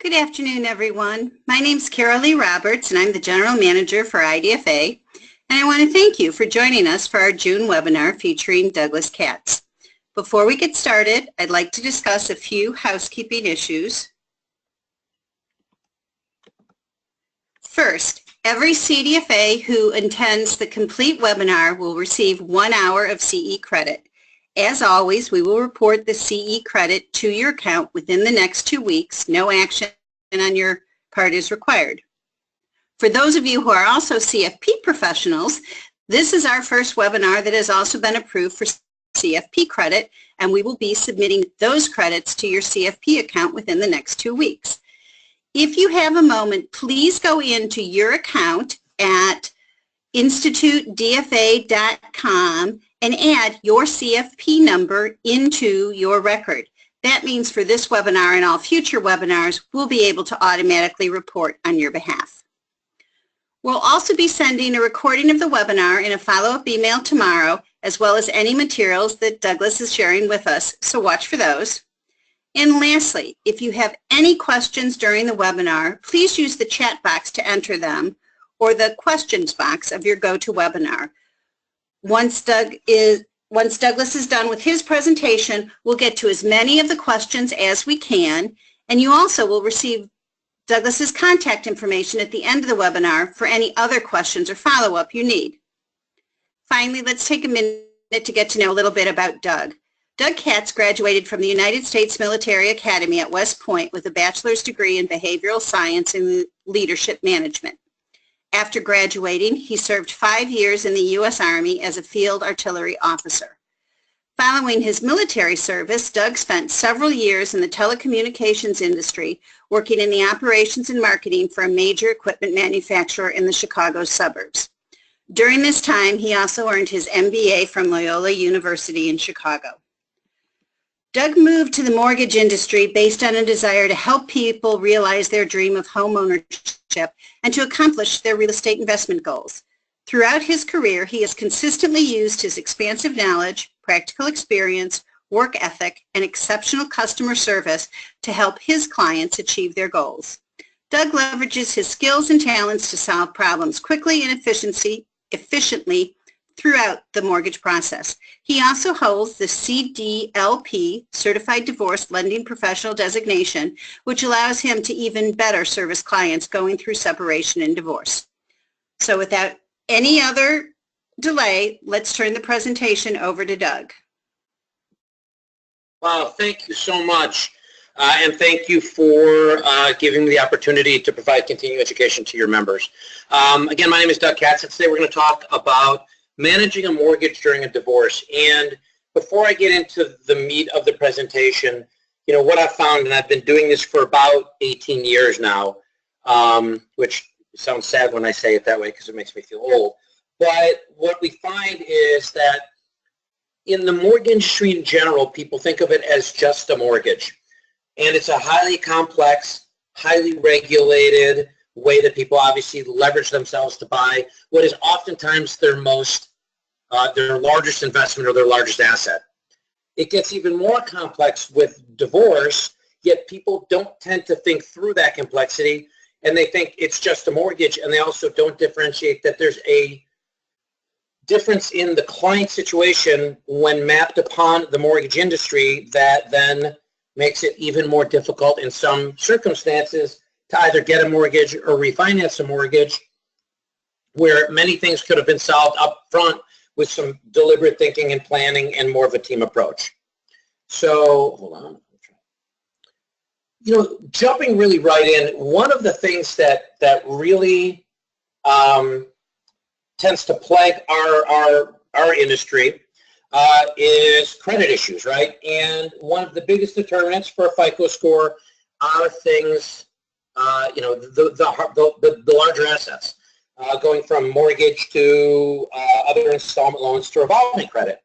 Good afternoon, everyone. My name is Carol Lee Roberts, and I'm the General Manager for IDFA, and I want to thank you for joining us for our June webinar featuring Douglas Katz. Before we get started, I'd like to discuss a few housekeeping issues. First, every CDFA who attends the complete webinar will receive 1 hour of CE credit. As always, we will report the CE credit to your account within the next 2 weeks. No action on your part is required. For those of you who are also CFP professionals, this is our first webinar that has also been approved for CFP credit, and we will be submitting those credits to your CFP account within the next 2 weeks. If you have a moment, please go into your account at institutedfa.com and add your CFP number into your record. That means for this webinar and all future webinars, we'll be able to automatically report on your behalf. We'll also be sending a recording of the webinar in a follow-up email tomorrow, as well as any materials that Douglas is sharing with us, so watch for those. And lastly, if you have any questions during the webinar, please use the chat box to enter them or the questions box of your GoToWebinar. Once Douglas is done with his presentation, we'll get to as many of the questions as we can, and you also will receive Douglas's contact information at the end of the webinar for any other questions or follow-up you need. Finally, let's take a minute to get to know a little bit about Doug. Doug Katz graduated from the United States Military Academy at West Point with a bachelor's degree in behavioral science and leadership management. After graduating, he served 5 years in the U.S. Army as a field artillery officer. Following his military service, Doug spent several years in the telecommunications industry, working in the operations and marketing for a major equipment manufacturer in the Chicago suburbs. During this time, he also earned his MBA from Loyola University in Chicago. Doug moved to the mortgage industry based on a desire to help people realize their dream of home ownership and to accomplish their real estate investment goals. Throughout his career, he has consistently used his expansive knowledge, practical experience, work ethic, and exceptional customer service to help his clients achieve their goals. Doug leverages his skills and talents to solve problems quickly and efficiently throughout the mortgage process. He also holds the CDLP, Certified Divorce Lending Professional designation, which allows him to even better service clients going through separation and divorce. So without any other delay, let's turn the presentation over to Doug. Wow, thank you so much. And thank you for giving me the opportunity to provide continuing education to your members. Again, my name is Doug Katz, and today we're going to talk about managing a mortgage during a divorce. And before I get into the meat of the presentation, you know, what I've found, and I've been doing this for about 18 years now, which sounds sad when I say it that way because it makes me feel old, but what we find is that in the mortgage industry in general, people think of it as just a mortgage. And it's a highly complex, highly regulated way that people obviously leverage themselves to buy what is oftentimes their largest investment or their largest asset. It gets even more complex with divorce, yet people don't tend to think through that complexity, and they think it's just a mortgage, and they also don't differentiate that there's a difference in the client situation when mapped upon the mortgage industry that then makes it even more difficult in some circumstances to either get a mortgage or refinance a mortgage, where many things could have been solved up front with some deliberate thinking and planning and more of a team approach. So, hold on. You know, jumping really right in, one of the things that really tends to plague our industry is credit issues, right? And one of the biggest determinants for a FICO score are things, you know, the larger assets, going from mortgage to other installment loans to revolving credit.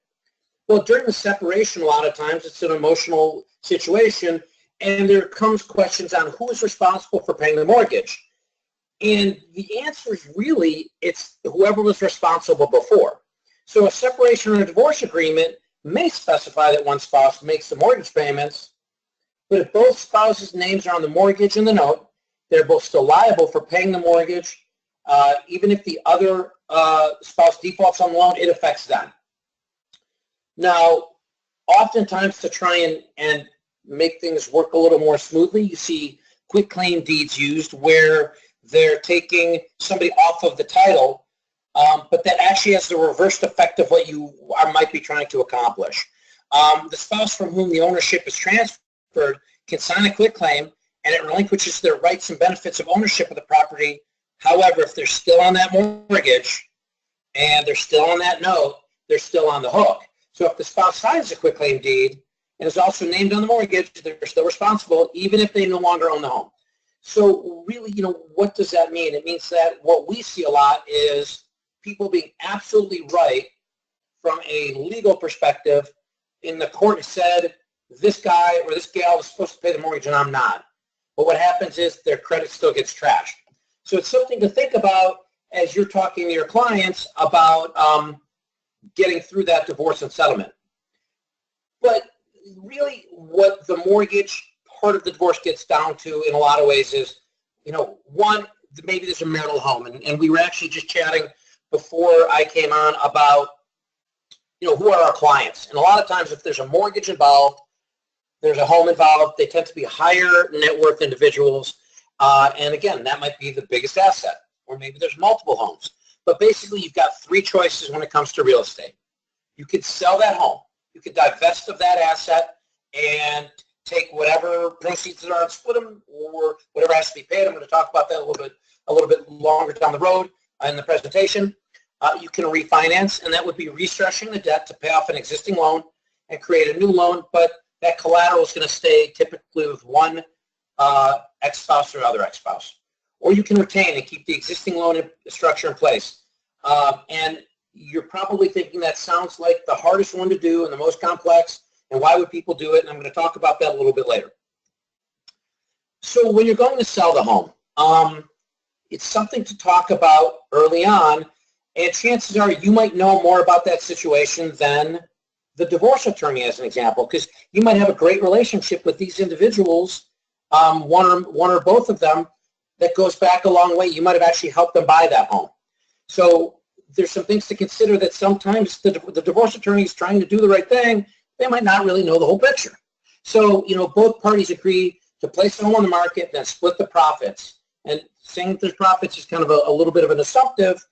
Well, during the separation, a lot of times it's an emotional situation, and there comes questions on who is responsible for paying the mortgage. And the answer is really, it's whoever was responsible before. So a separation or a divorce agreement may specify that one spouse makes the mortgage payments, But if both spouses' names are on the mortgage and the note, they're both still liable for paying the mortgage. Even if the other spouse defaults on the loan, it affects them. Now, oftentimes to try and make things work a little more smoothly, you see quitclaim deeds used where they're taking somebody off of the title, but that actually has the reversed effect of what you might be trying to accomplish. The spouse from whom the ownership is transferred can sign a quitclaim, and it relinquishes their rights and benefits of ownership of the property. However, if they're still on that mortgage and they're still on that note, they're still on the hook. So if the spouse signs a quitclaim deed and is also named on the mortgage, they're still responsible even if they no longer own the home. So really, what does that mean? It means that what we see a lot is people being absolutely right from a legal perspective. In the court said, this guy or this gal is supposed to pay the mortgage and I'm not. But what happens is their credit still gets trashed. So it's something to think about as you're talking to your clients about getting through that divorce and settlement. But really what the mortgage part of the divorce gets down to in a lot of ways is, one, maybe there's a marital home. And we were actually just chatting before I came on about, who are our clients? And a lot of times if there's a mortgage involved, there's a home involved, they tend to be higher net worth individuals. And again, that might be the biggest asset, or maybe there's multiple homes. But basically, you've got three choices when it comes to real estate. You could sell that home. You could divest of that asset and take whatever proceeds there are and split them, or whatever has to be paid. I'm going to talk about that a little bit longer down the road in the presentation. You can refinance, and that would be restructuring the debt to pay off an existing loan and create a new loan, but that collateral is going to stay typically with one ex-spouse or other ex-spouse. Or you can retain and keep the existing loan structure in place. And you're probably thinking that sounds like the hardest one to do and the most complex, and why would people do it? And I'm going to talk about that a little bit later. So when you're going to sell the home, it's something to talk about early on, and chances are you might know more about that situation than the divorce attorney, as an example, because you might have a great relationship with these individuals, one or both of them, that goes back a long way. You might have actually helped them buy that home. So there's some things to consider that sometimes the divorce attorney is trying to do the right thing. They might not really know the whole picture. So, both parties agree to place the home on the market, then split the profits. And saying that there's profits is kind of a little bit of an assumptive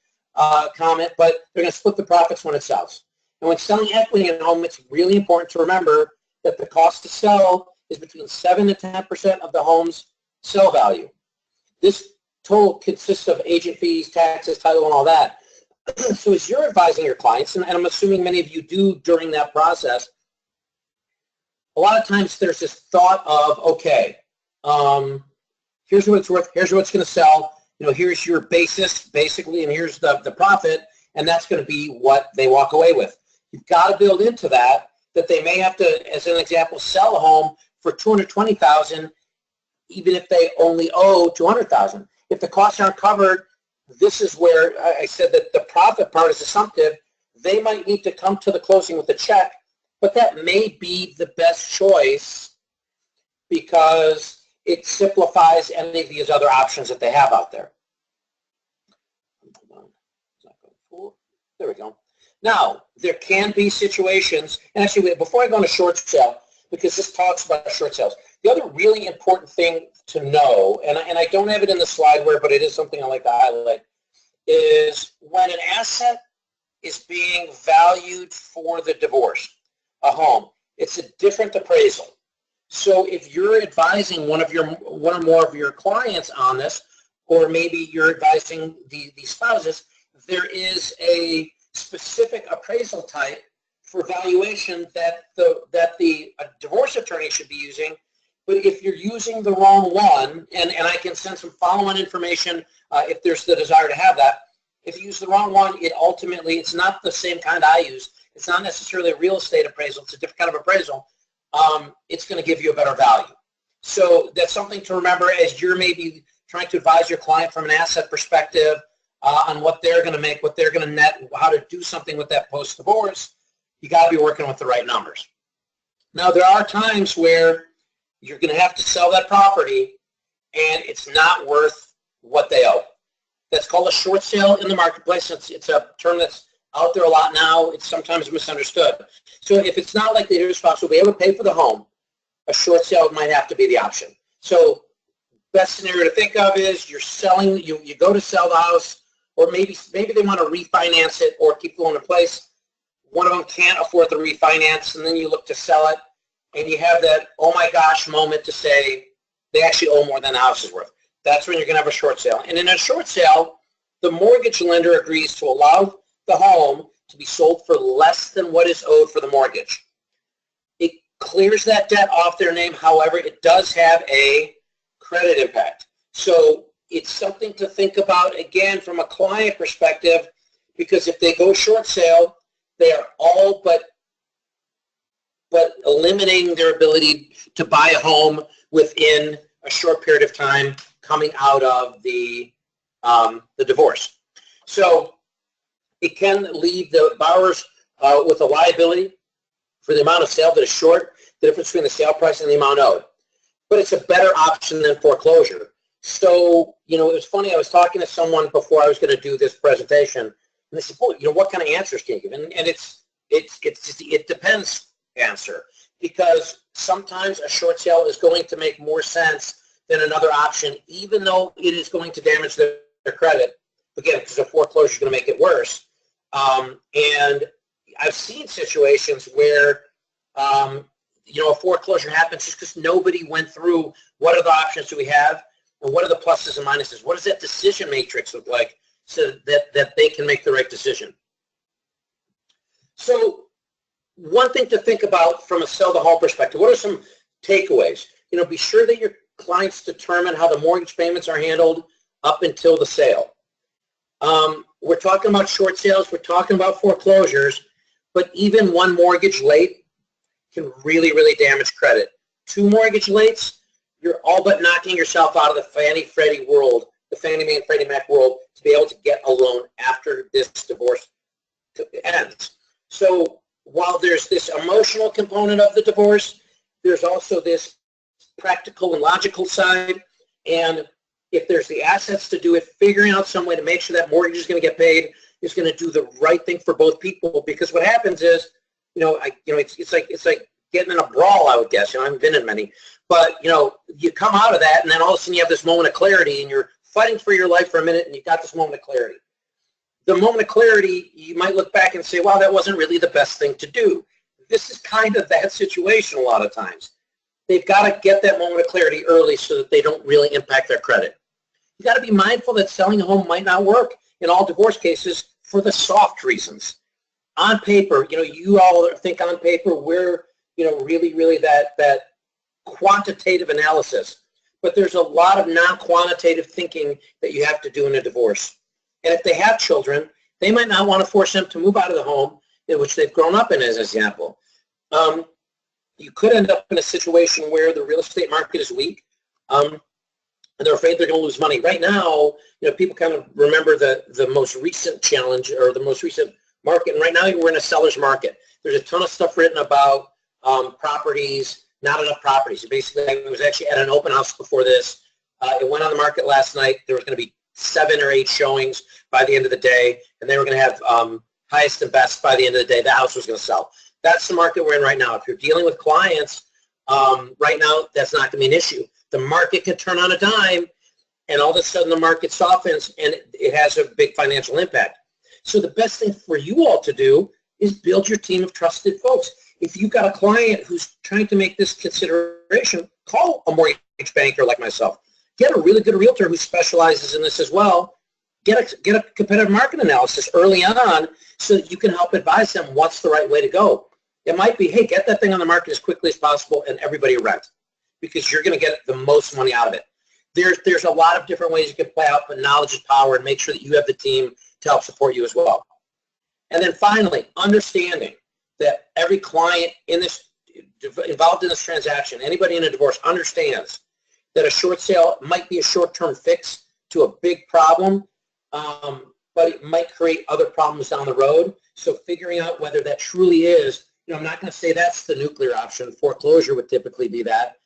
comment, but they're going to split the profits when it sells. And when selling equity in a home, it's really important to remember that the cost to sell is between 7 to 10% of the home's sell value. This total consists of agent fees, taxes, title, and all that. So as you're advising your clients, and I'm assuming many of you do during that process, a lot of times there's this thought of, okay, here's what it's worth, here's what it's going to sell, here's your basis, basically, and here's the profit, and that's going to be what they walk away with. You've got to build into that they may have to, as an example, sell a home for $220,000, even if they only owe $200,000. If the costs aren't covered, this is where I said that the profit part is assumptive. They might need to come to the closing with a check, but that may be the best choice because it simplifies any of these other options that they have out there. There we go. Now, there can be situations, and actually before I go into short sale, because this talks about short sales, the other really important thing to know, and I don't have it in the slideware, but it is something I like to highlight, is when an asset is being valued for the divorce, a home, it's a different appraisal. So if you're advising one or more of your clients on this, or maybe you're advising the spouses, there is a specific appraisal type for valuation that the divorce attorney should be using. But if you're using the wrong one, and I can send some follow-on information if there's the desire to have that, if you use the wrong one, it's not the same kind I use. It's not necessarily a real estate appraisal. It's a different kind of appraisal. It's going to give you a better value. So that's something to remember as you're maybe trying to advise your client from an asset perspective on what they're going to make, what they're going to net, how to do something with that post-divorce. You got to be working with the right numbers. Now, there are times where you're going to have to sell that property and it's not worth what they owe. That's called a short sale in the marketplace. It's a term that's out there a lot now. It's sometimes misunderstood. So if it's not likely your spouse will be able to pay for the home, a short sale might have to be the option. So best scenario to think of is you're selling, you go to sell the house, or maybe they want to refinance it or keep the loan in place. One of them can't afford the refinance, and then you look to sell it, and you have that, oh my gosh moment to say they actually owe more than the house is worth. That's when you're going to have a short sale. And in a short sale, the mortgage lender agrees to allow the home to be sold for less than what is owed for the mortgage. It clears that debt off their name. However, it does have a credit impact. So it's something to think about, again, from a client perspective, because if they go short sale, they are all but eliminating their ability to buy a home within a short period of time coming out of the divorce. So it can leave the borrowers with a liability for the amount of sale that is short, the difference between the sale price and the amount owed. But it's a better option than foreclosure. So, it was funny, I was talking to someone before I was going to do this presentation, and they said, well, what kind of answers can you give? And it depends answer, because sometimes a short sale is going to make more sense than another option, even though it is going to damage their credit, again, because a foreclosure is going to make it worse. And I've seen situations where, a foreclosure happens just because nobody went through what are the options do we have and what are the pluses and minuses. What does that decision matrix look like so that they can make the right decision? So one thing to think about from a sell the home perspective, what are some takeaways? Be sure that your clients determine how the mortgage payments are handled up until the sale. We're talking about short sales, we're talking about foreclosures, but even one mortgage late can really, really damage credit. 2 mortgage lates, you're all but knocking yourself out of the Fannie Freddie world, the Fannie Mae and Freddie Mac world, to be able to get a loan after this divorce ends. So while there's this emotional component of the divorce, there's also this practical and logical side. And if there's the assets to do it, figuring out some way to make sure that mortgage is going to get paid is going to do the right thing for both people. Because what happens is, it's like getting in a brawl, I would guess. I haven't been in many. But, you come out of that, and then all of a sudden you have this moment of clarity, and you're fighting for your life for a minute, and you got this moment of clarity. The moment of clarity, you might look back and say, wow, that wasn't really the best thing to do. This is kind of that situation a lot of times. They've got to get that moment of clarity early so that they don't really impact their credit. You got to be mindful that selling a home might not work in all divorce cases for the soft reasons. On paper, you all think on paper we're, really that quantitative analysis. But there's a lot of non-quantitative thinking that you have to do in a divorce. And if they have children, they might not want to force them to move out of the home in which they've grown up in, as an example. You could end up in a situation where the real estate market is weak, and they're afraid they're going to lose money. Right now, people kind of remember the most recent challenge or the most recent market, and right now we're in a seller's market. There's a ton of stuff written about properties, not enough properties. Basically, I was actually at an open house before this. It went on the market last night. There was going to be 7 or 8 showings by the end of the day, and they were going to have highest and best by the end of the day. The house was going to sell. That's the market we're in right now. If you're dealing with clients right now, that's not going to be an issue. The market can turn on a dime, and all of a sudden the market softens, and it has a big financial impact. So the best thing for you all to do is build your team of trusted folks. If you've got a client who's trying to make this consideration, call a mortgage banker like myself. Get a really good realtor who specializes in this as well. Get a competitive market analysis early on so that you can help advise them what's the right way to go. It might be, hey, get that thing on the market as quickly as possible and everybody rent, because you're going to get the most money out of it. There's a lot of different ways you can play out, but knowledge is power, and make sure that you have the team to help support you as well. And then finally, understanding that every client involved in this transaction, anybody in a divorce, understands that a short sale might be a short-term fix to a big problem, but it might create other problems down the road. So figuring out whether that truly is, I'm not going to say that's the nuclear option. Foreclosure would typically be that.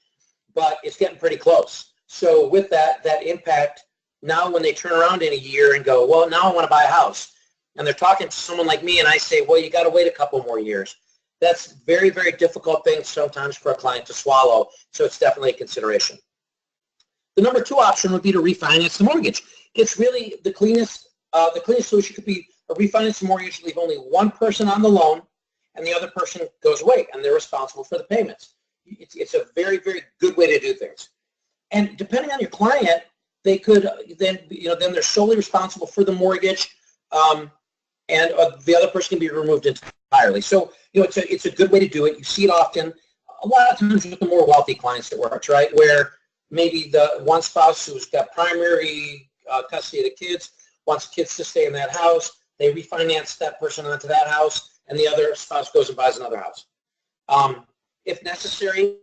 but it's getting pretty close. So with that impact, now when they turn around in a year and go, well, now I want to buy a house, and they're talking to someone like me, and I say, well, you got to wait a couple more years. That's very, very difficult thing sometimes for a client to swallow, so it's definitely a consideration. The number 2 option would be to refinance the mortgage. It's really the cleanest solution could be a refinance the mortgage, leave only one person on the loan, and the other person goes away, and they're responsible for the payments. It's a very, very good way to do things. And depending on your client, they could then they're solely responsible for the mortgage, and the other person can be removed entirely. So it's a good way to do it. You see it often. A lot of times with the more wealthy clients, it works, right? Where maybe the one spouse who's got primary custody of the kids wants kids to stay in that house. They refinance that person onto that house, and the other spouse goes and buys another house. If necessary,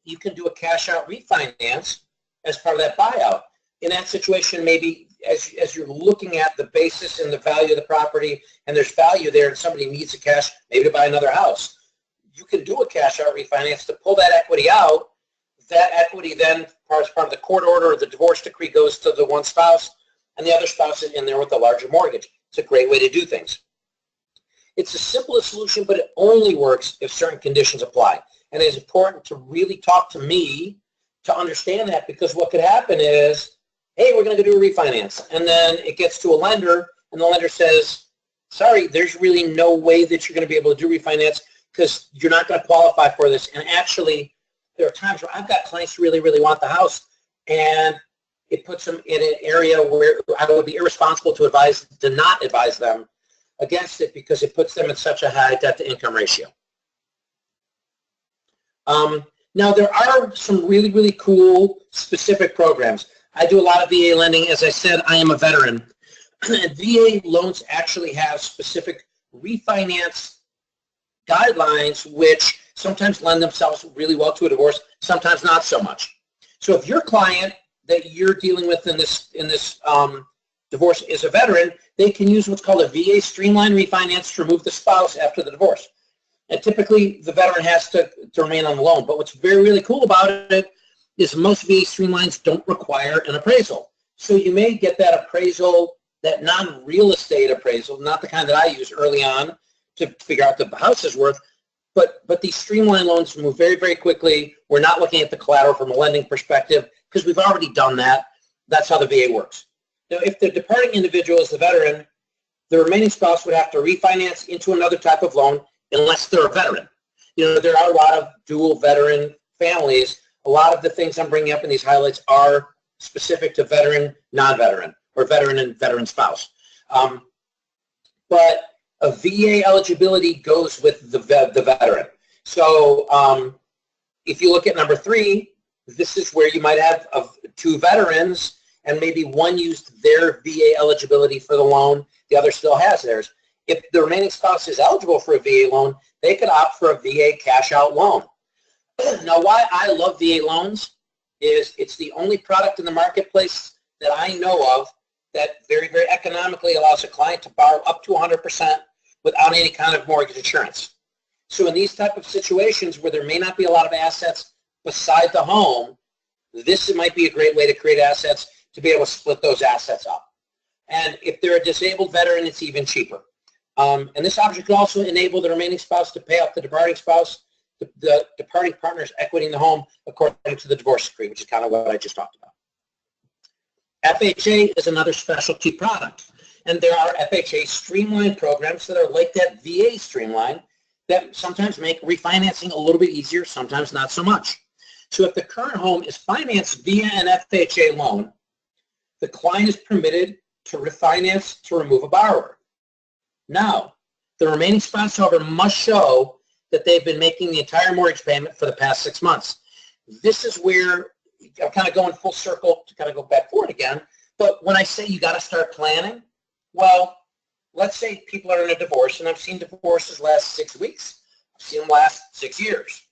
you can do a cash-out refinance as part of that buyout. In that situation, maybe as you're looking at the basis and the value of the property, and there's value there, and somebody needs the cash, maybe to buy another house, you can do a cash-out refinance to pull that equity out. That equity then, as part of the court order or the divorce decree, goes to the one spouse, and the other spouse is in there with a larger mortgage. It's a great way to do things. It's the simplest solution, but it only works if certain conditions apply. And it's important to really talk to me to understand that, because what could happen is, hey, we're going to do a refinance. And then it gets to a lender, and the lender says, sorry, there's really no way that you're going to be able to do refinance because you're not going to qualify for this. And actually, there are times where I've got clients who really, really want the house, and it puts them in an area where I would be irresponsible to not advise them against it, because it puts them in such a high debt-to-income ratio. Now, there are some really, really cool specific programs. I do a lot of VA lending. As I said, I am a veteran. And VA loans actually have specific refinance guidelines, which sometimes lend themselves really well to a divorce, sometimes not so much. So if your client that you're dealing with in this divorce is a veteran, they can use what's called a VA Streamline refinance to remove the spouse after the divorce. And typically, the veteran has to remain on the loan. But what's very, really cool about it is most VA Streamlines don't require an appraisal. So you may get that appraisal, that non-real estate appraisal, not the kind that I use early on to figure out the house's worth, but these Streamline loans move very, very quickly. We're not looking at the collateral from a lending perspective because we've already done that. That's how the VA works. Now, if the departing individual is the veteran, the remaining spouse would have to refinance into another type of loan unless they're a veteran. There are a lot of dual veteran families. A lot of the things I'm bringing up in these highlights are specific to veteran, non-veteran, or veteran and veteran spouse. But a VA eligibility goes with the veteran. So if you look at number 3, this is where you might have 2 veterans, and maybe one used their VA eligibility for the loan, the other still has theirs. If the remaining spouse is eligible for a VA loan, they could opt for a VA cash-out loan. Now, why I love VA loans is it's the only product in the marketplace that I know of that very, very economically allows a client to borrow up to 100% without any kind of mortgage insurance. So in these type of situations where there may not be a lot of assets beside the home, this might be a great way to create assets to be able to split those assets up. And if they're a disabled veteran, it's even cheaper. And this option could also enable the remaining spouse to pay off the departing spouse, the departing partner's equity in the home according to the divorce decree, which is kind of what I just talked about. FHA is another specialty product. And there are FHA Streamline programs that are like that VA Streamline that sometimes make refinancing a little bit easier, sometimes not so much. So if the current home is financed via an FHA loan, the client is permitted to refinance to remove a borrower. Now, the remaining spouse, however, must show that they've been making the entire mortgage payment for the past 6 months. This is where I'm kind of going full circle to kind of go back forward again. But when I say you got to start planning, well, let's say people are in a divorce, and I've seen divorces last 6 weeks. I've seen them last 6 years.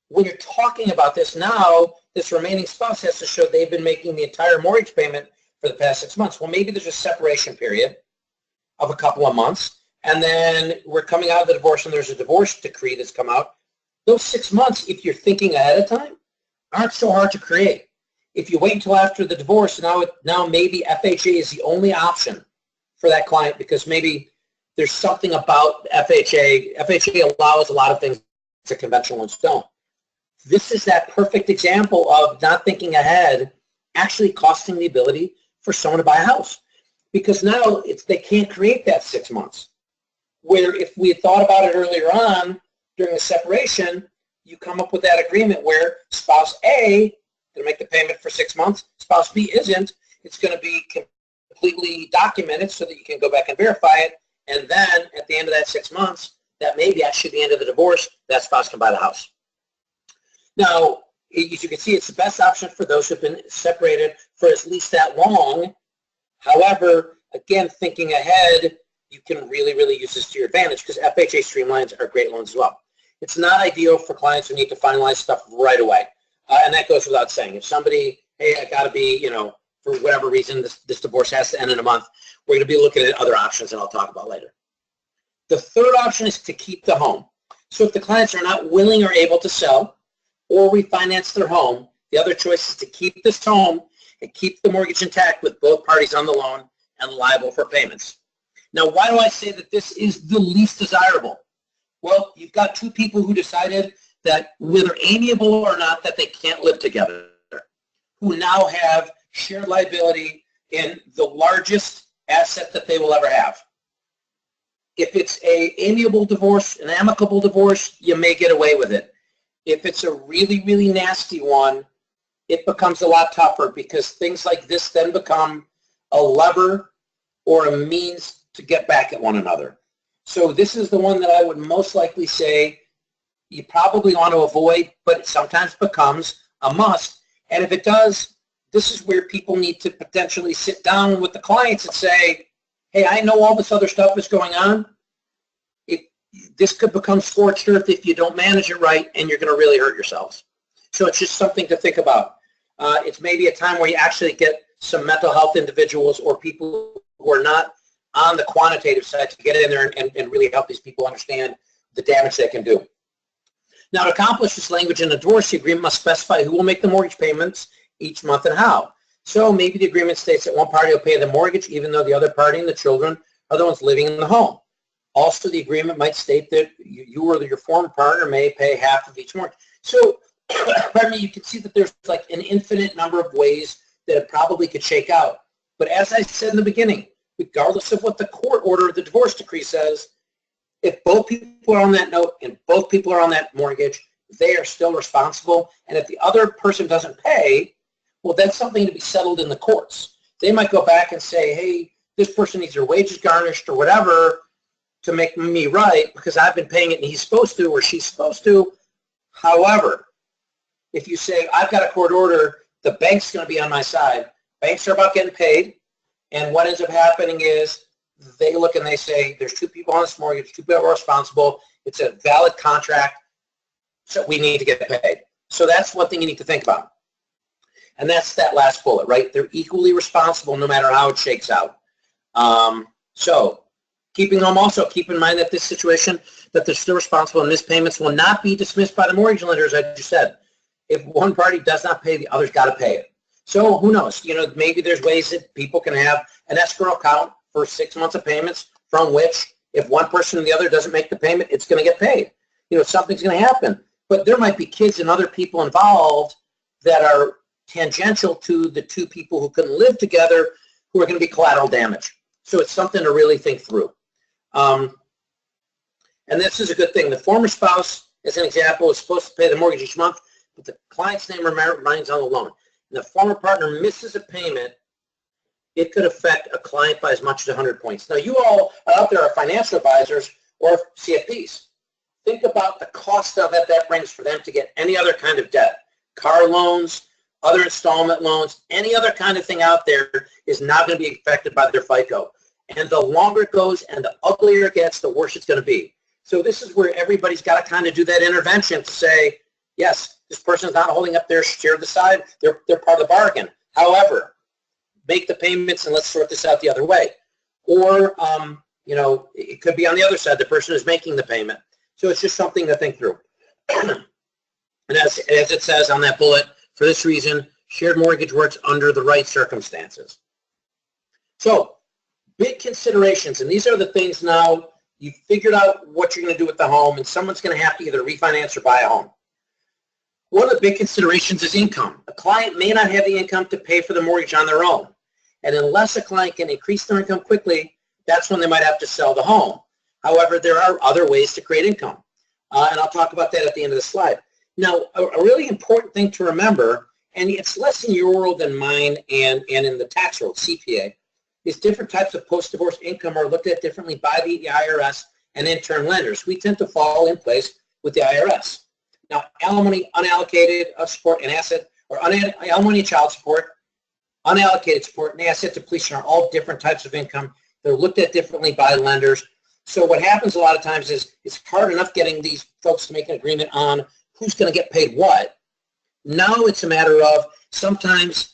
When you're talking about this now, this remaining spouse has to show they've been making the entire mortgage payment for the past 6 months. Well, maybe there's a separation period of a couple of months, and then we're coming out of the divorce and there's a divorce decree that's come out. Those 6 months, if you're thinking ahead of time, aren't so hard to create. If you wait until after the divorce, now maybe FHA is the only option for that client because maybe there's something about FHA. FHA allows a lot of things that conventional ones don't. This is that perfect example of not thinking ahead actually costing the ability for someone to buy a house. Because now they can't create that 6 months. Where if we had thought about it earlier on during the separation, you come up with that agreement where spouse A going to make the payment for 6 months, spouse B isn't. It's going to be completely documented so that you can go back and verify it. And then at the end of that 6 months, that may be actually the end of the divorce, that spouse can buy the house. Now, as you can see, it's the best option for those who have been separated for at least that long. However, again, thinking ahead, you can really use this to your advantage because FHA Streamlines are great loans as well. It's not ideal for clients who need to finalize stuff right away. And that goes without saying. If somebody, hey, I got to be, for whatever reason, this divorce has to end in a month, we're going to be looking at other options that I'll talk about later. The third option is to keep the home. So if the clients are not willing or able to sell or refinance their home, the other choice is to keep this home and keep the mortgage intact with both parties on the loan and liable for payments. Now, why do I say that this is the least desirable? Well, you've got two people who decided that whether amiable or not, that they can't live together, who now have shared liability in the largest asset that they will ever have. If it's an amiable divorce, an amicable divorce, you may get away with it. If it's a really nasty one, it becomes a lot tougher because things like this then become a lever or a means to get back at one another. So this is the one that I would most likely say you probably want to avoid, but it sometimes becomes a must. And if it does, this is where people need to potentially sit down with the clients and say, hey, I know all this other stuff is going on. This could become scorched earth if you don't manage it right, and you're going to really hurt yourselves. So it's just something to think about. It's maybe a time where you actually get some mental health individuals or people who are not on the quantitative side to get in there and really help these people understand the damage they can do. Now, to accomplish this language in the divorce, the agreement must specify who will make the mortgage payments each month and how. So maybe the agreement states that one party will pay the mortgage even though the other party and the children are the ones living in the home. Also, the agreement might state that you or your former partner may pay half of each mortgage. So, you can see that there's like an infinite number of ways that it probably could shake out. But as I said in the beginning, regardless of what the court order of the divorce decree says, if both people are on that note and both people are on that mortgage, they are still responsible. And if the other person doesn't pay, well, that's something to be settled in the courts. They might go back and say, hey, this person needs their wages garnished or whatever to make me right because I've been paying it and he's supposed to or she's supposed to. However, if you say, I've got a court order, the bank's going to be on my side. Banks are about getting paid. And what ends up happening is they look and they say, there's two people on this mortgage, two people are responsible. It's a valid contract, so we need to get paid. So that's one thing you need to think about. And that's that last bullet, right? They're equally responsible no matter how it shakes out. So keeping them also, keep in mind that this situation, that they're still responsible and missed payments will not be dismissed by the mortgage lender, as I just said. If one party does not pay, the other's got to pay it. So who knows? Maybe there's ways that people can have an escrow account for 6 months of payments from which if one person or the other doesn't make the payment, it's going to get paid. Something's going to happen. But there might be kids and other people involved that are tangential to the two people who couldn't live together who are going to be collateral damage. So it's something to really think through. And this is a good thing. The former spouse, as an example, is supposed to pay the mortgage each month, but the client's name remains on the loan. And the former partner misses a payment, it could affect a client by as much as 100 points. Now, you all out there are financial advisors or CFPs. Think about the cost of it that brings for them to get any other kind of debt. Car loans, other installment loans, any other kind of thing out there is not going to be affected by their FICO. And the longer it goes and the uglier it gets, the worse it's going to be. So this is where everybody's got to kind of do that intervention to say, yes, this person's not holding up their share of the side. They're part of the bargain. However, make the payments and let's sort this out the other way. Or, it could be on the other side. The person is making the payment. So it's just something to think through. And as it says on that bullet, For this reason, shared mortgage works under the right circumstances. So, big considerations, and these are the things now you've figured out what you're going to do with the home, and someone's going to have to either refinance or buy a home. One of the big considerations is income. A client may not have the income to pay for the mortgage on their own, and unless a client can increase their income quickly, that's when they might have to sell the home. However, there are other ways to create income, and I'll talk about that at the end of the slide. Now, a really important thing to remember, and it's less in your world than mine and in the tax world, CPA, is different types of post-divorce income are looked at differently by the IRS and intern lenders. We tend to fall in place with the IRS. Now, alimony, unallocated support, and asset, or alimony and child support, unallocated support, and asset depletion are all different types of income. They're looked at differently by lenders. So what happens a lot of times is it's hard enough getting these folks to make an agreement on who's going to get paid what. Now it's a matter of sometimes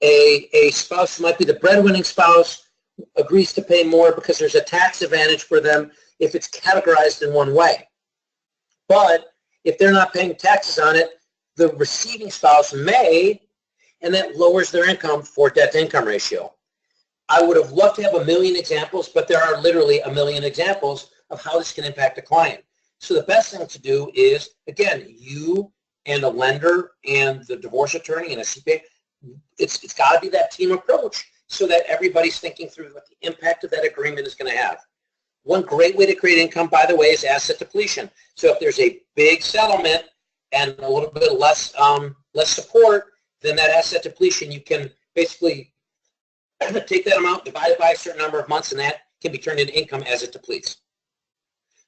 a spouse who might be the breadwinning spouse agrees to pay more because there's a tax advantage for them if it's categorized in one way. But if they're not paying taxes on it, the receiving spouse may, and that lowers their income for debt-to-income ratio. I would have loved to have a million examples, but there are literally a million examples of how this can impact a client. So the best thing to do is, again, you and a lender and the divorce attorney and a CPA, it's got to be that team approach so that everybody's thinking through what the impact of that agreement is going to have. One great way to create income, by the way, is asset depletion. So if there's a big settlement and a little bit less support, then that asset depletion, you can basically take that amount, divide it by a certain number of months, and that can be turned into income as it depletes.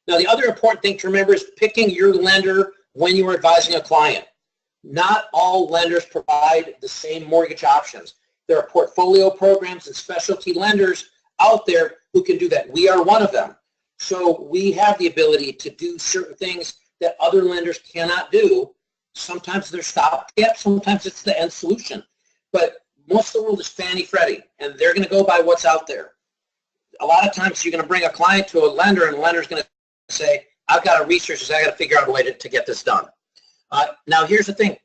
Now, the other important thing to remember is picking your lender when you are advising a client. Not all lenders provide the same mortgage options. There are portfolio programs and specialty lenders out there who can do that. We are one of them. So we have the ability to do certain things that other lenders cannot do. Sometimes they're stopgap, sometimes it's the end solution. But most of the world is Fannie Freddie, and they're going to go by what's out there. A lot of times you're going to bring a client to a lender, and the lender's going to say, I've got to research this, I've got to figure out a way to get this done. Now here's the thing,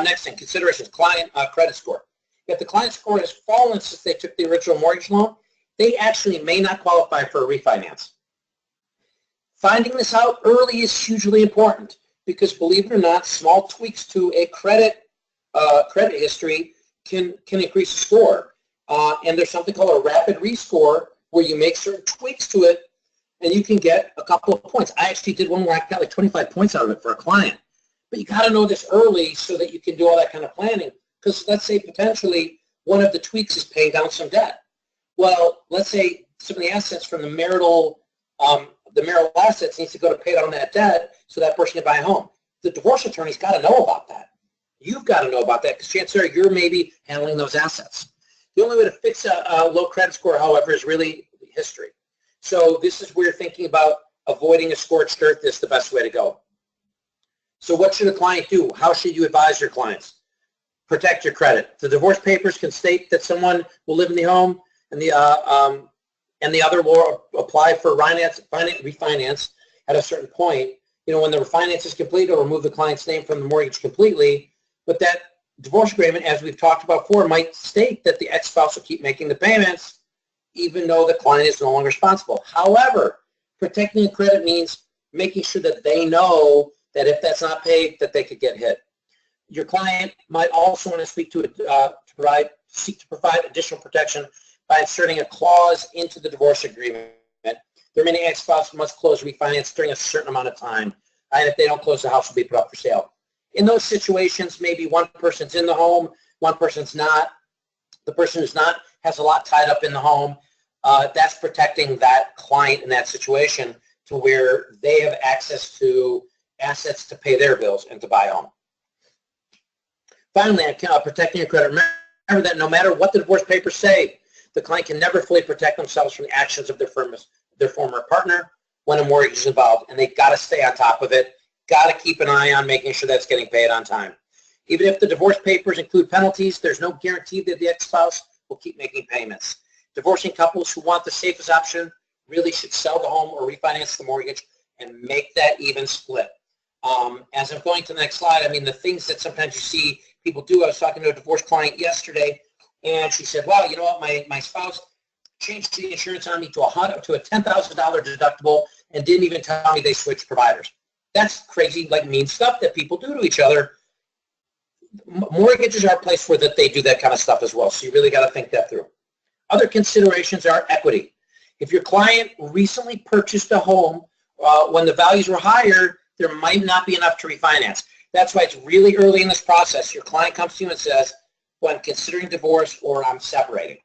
next thing, considerations, client credit score. If the client score has fallen since they took the original mortgage loan, they actually may not qualify for a refinance. Finding this out early is hugely important because, believe it or not, small tweaks to a credit history can increase the score. And there's something called a rapid rescore where you make certain tweaks to it and you can get a couple of points. I actually did one where I got like 25 points out of it for a client. But you got to know this early so that you can do all that kind of planning. Because let's say potentially one of the tweaks is paying down some debt. Well, let's say some of the assets from the marital assets needs to go to pay down that debt so that person can buy a home. The divorce attorney's got to know about that. You've got to know about that because chances are you're maybe handling those assets. The only way to fix a low credit score, however, is really history. So this is where you're thinking about avoiding a scorched earth. This is the best way to go. So what should a client do? How should you advise your clients? Protect your credit. The divorce papers can state that someone will live in the home and the other will apply for refinance at a certain point. You know, when the refinance is complete, it'll remove the client's name from the mortgage completely. But that divorce agreement, as we've talked about before, might state that the ex-spouse will keep making the payments even though the client is no longer responsible. However, protecting the credit means making sure that they know that if that's not paid, that they could get hit. Your client might also want to seek to provide additional protection by inserting a clause into the divorce agreement. The remaining ex-spouse must close refinance during a certain amount of time, and if they don't close, the house will be put up for sale. In those situations, maybe one person's in the home, one person's not. The person who's not has a lot tied up in the home. That's protecting that client in that situation to where they have access to assets to pay their bills and to buy a home. Finally, protecting your credit. Remember that no matter what the divorce papers say, the client can never fully protect themselves from the actions of their former partner when a mortgage is involved, and they've got to stay on top of it, got to keep an eye on making sure that's getting paid on time. Even if the divorce papers include penalties, there's no guarantee that the ex-spouse will keep making payments. Divorcing couples who want the safest option really should sell the home or refinance the mortgage and make that even split. As I'm going to the next slide, I mean, the things that sometimes you see people do. I was talking to a divorce client yesterday, and she said, "Wow, you know what? My spouse changed the insurance on me to a $10,000 deductible and didn't even tell me they switched providers." That's crazy, like mean stuff that people do to each other. Mortgages are a place where they do that kind of stuff as well, so you really got to think that through. Other considerations are equity. If your client recently purchased a home when the values were higher, there might not be enough to refinance. That's why it's really early in this process. Your client comes to you and says, "Well, I'm considering divorce or I'm separating."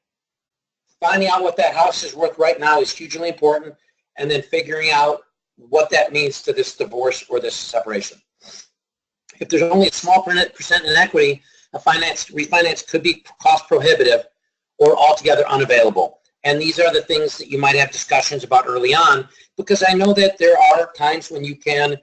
Finding out what that house is worth right now is hugely important, and then figuring out what that means to this divorce or this separation. If there's only a small percent in equity, a refinance could be cost prohibitive or altogether unavailable. And these are the things that you might have discussions about early on, because I know that there are times when you can,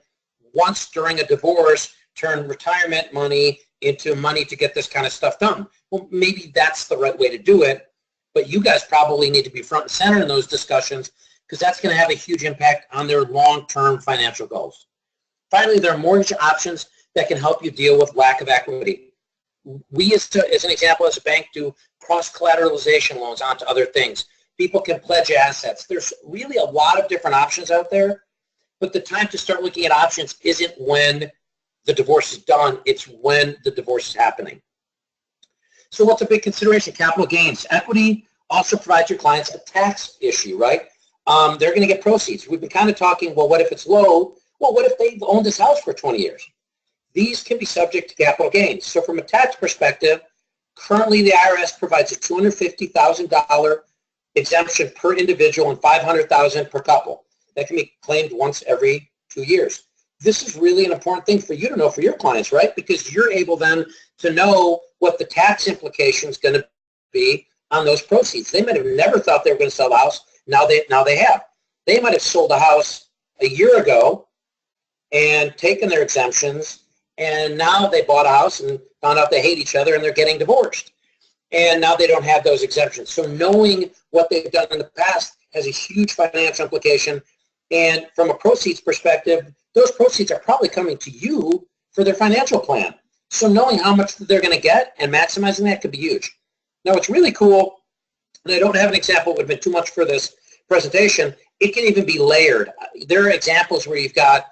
once during a divorce, turn retirement money into money to get this kind of stuff done. Well, maybe that's the right way to do it, but you guys probably need to be front and center in those discussions, because that's going to have a huge impact on their long-term financial goals. Finally, there are mortgage options that can help you deal with lack of equity. We, as an example, as a bank, do cross-collateralization loans onto other things. People can pledge assets. There's really a lot of different options out there, but the time to start looking at options isn't when the divorce is done, it's when the divorce is happening. So what's a big consideration? Capital gains. Equity also provides your clients a tax issue, right? They're going to get proceeds. We've been kind of talking, well, what if it's low? Well, what if they've owned this house for 20 years? These can be subject to capital gains. So from a tax perspective, currently the IRS provides a $250,000 exemption per individual and $500,000 per couple. That can be claimed once every 2 years. This is really an important thing for you to know for your clients, right? Because you're able then to know what the tax implication is going to be on those proceeds. They might have never thought they were going to sell the house. Now they have. They might have sold a house a year ago and taken their exemptions, and now they bought a house and found out they hate each other and they're getting divorced. And now they don't have those exemptions. So knowing what they've done in the past has a huge financial implication. And from a proceeds perspective, those proceeds are probably coming to you for their financial plan. So knowing how much they're going to get and maximizing that could be huge. Now, what's really cool, and I don't have an example, it would have been too much for this presentation, it can even be layered. There are examples where you've got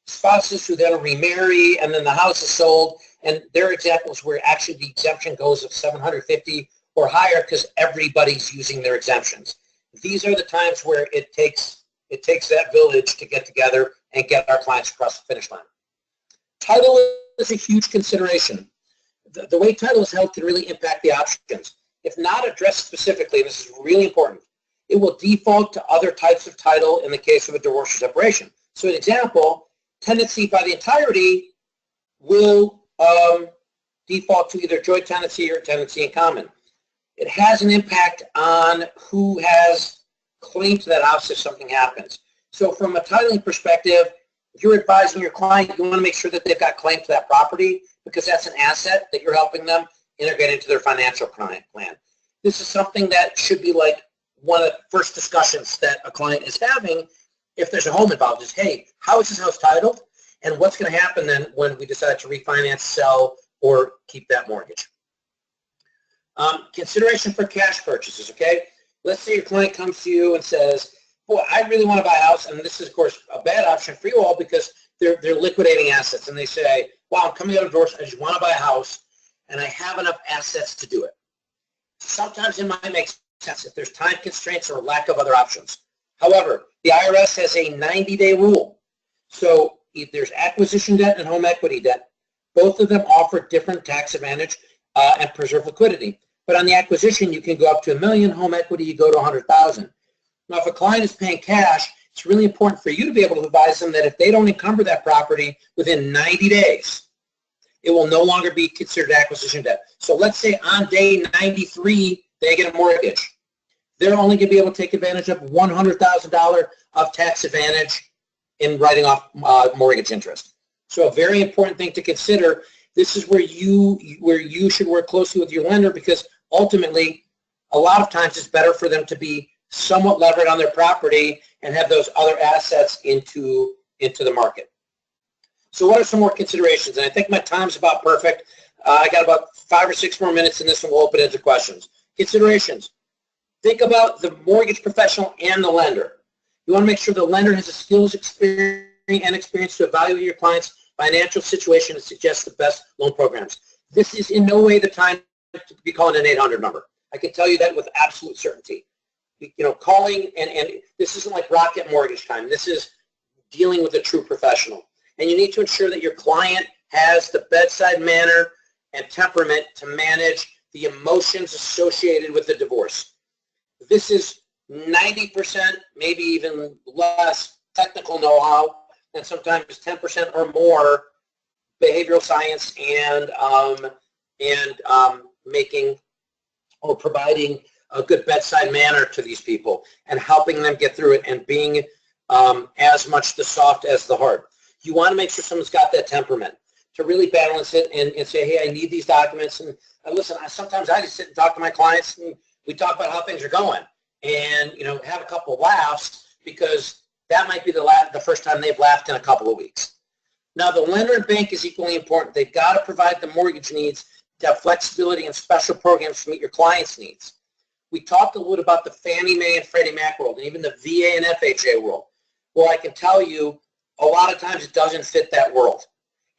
spouses who then remarry and then the house is sold, and there are examples where actually the exemption goes of $750 or higher because everybody's using their exemptions. These are the times where it takes that village to get together and get our clients across the finish line. Title is a huge consideration. The way title is held can really impact the options. If not addressed specifically, and this is really important, it will default to other types of title in the case of a divorce or separation. So an example, tenancy by the entirety will default to either joint tenancy or tenancy in common. It has an impact on who has claim to that house if something happens. So from a titling perspective, if you're advising your client, you want to make sure that they've got claim to that property because that's an asset that you're helping them integrate into their financial plan. This is something that should be like one of the first discussions that a client is having if there's a home involved is, hey, how is this house titled? And what's going to happen then when we decide to refinance, sell, or keep that mortgage? Consideration for cash purchases, okay? Let's say your client comes to you and says, boy, I really want to buy a house, and this is, of course, a bad option for you all because they're liquidating assets, and they say, wow, I'm coming out of divorce, I just want to buy a house, and I have enough assets to do it. Sometimes it might make sense if there's time constraints or lack of other options. However, the IRS has a 90-day rule. So if there's acquisition debt and home equity debt, both of them offer different tax advantage and preserve liquidity. But on the acquisition, you can go up to $1 million. Home equity, you go to $100,000. Now, if a client is paying cash, it's really important for you to be able to advise them that if they don't encumber that property within 90 days, it will no longer be considered acquisition debt. So let's say on day 93, they get a mortgage. They're only going to be able to take advantage of $100,000 of tax advantage in writing off mortgage interest. So a very important thing to consider. This is where you should work closely with your lender because ultimately, a lot of times it's better for them to be somewhat levered on their property and have those other assets into the market. So what are some more considerations? And I think my time's about perfect. I got about 5 or 6 more minutes in this, and we'll open it to questions. Considerations. Think about the mortgage professional and the lender. You want to make sure the lender has the skills, experience to evaluate your client's financial situation and suggest the best loan programs. This is in no way the time to be calling an 800 number. I can tell you that with absolute certainty. Calling, and this isn't like rocket mortgage time. This is dealing with a true professional. And you need to ensure that your client has the bedside manner and temperament to manage the emotions associated with the divorce. This is 90%, maybe even less technical know-how, and sometimes 10% or more behavioral science and making or providing a good bedside manner to these people and helping them get through it and being as much the soft as the hard. You want to make sure someone's got that temperament to really balance it and say, hey, I need these documents. And listen, sometimes I just sit and talk to my clients and we talk about how things are going and, have a couple of laughs because that might be the first time they've laughed in a couple of weeks. Now, the lender and bank is equally important. They've got to provide the mortgage needs to have flexibility and special programs to meet your client's needs. We talked a little about the Fannie Mae and Freddie Mac world and even the VA and FHA world. Well, I can tell you a lot of times it doesn't fit that world.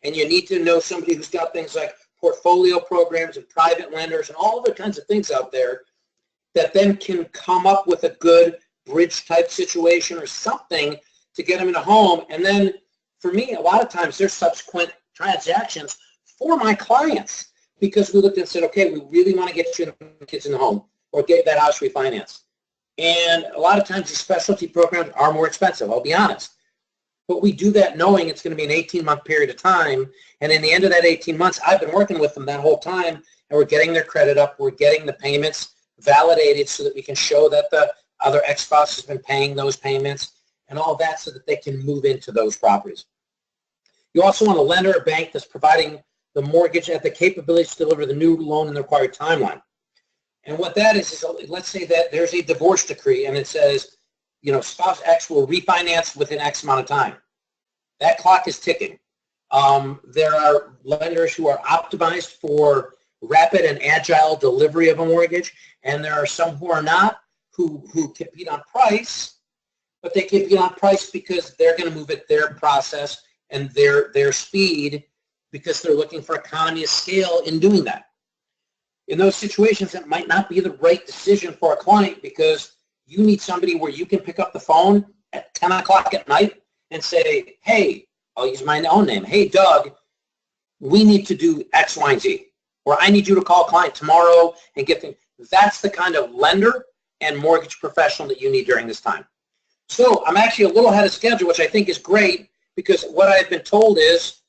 And you need to know somebody who's got things like portfolio programs and private lenders and all other kinds of things out there that then can come up with a good bridge type situation or something to get them in a home. And then for me, a lot of times there's subsequent transactions for my clients because we looked and said, okay, we really want to get you the kids in the home or get that house refinanced. And a lot of times these specialty programs are more expensive, I'll be honest. But we do that knowing it's going to be an 18-month period of time. And in the end of that 18 months, I've been working with them that whole time, and we're getting their credit up. We're getting the payments validated so that we can show that the other ex-spouse has been paying those payments and all that so that they can move into those properties. You also want a lender or bank that's providing the mortgage at the capability to deliver the new loan in the required timeline. And what that is let's say that there's a divorce decree and it says, spouse X will refinance within X amount of time. That clock is ticking. There are lenders who are optimized for rapid and agile delivery of a mortgage, and there are some who are not, who compete on price, but they compete on price because they're going to move at their process and their speed because they're looking for economy of scale in doing that. In those situations, it might not be the right decision for a client because you need somebody where you can pick up the phone at 10 o'clock at night and say, hey, I'll use my own name. Hey, Doug, we need to do X, Y, and Z. Or I need you to call a client tomorrow and get things. That's the kind of lender and mortgage professional that you need during this time. So I'm actually a little ahead of schedule, which I think is great because what I've been told is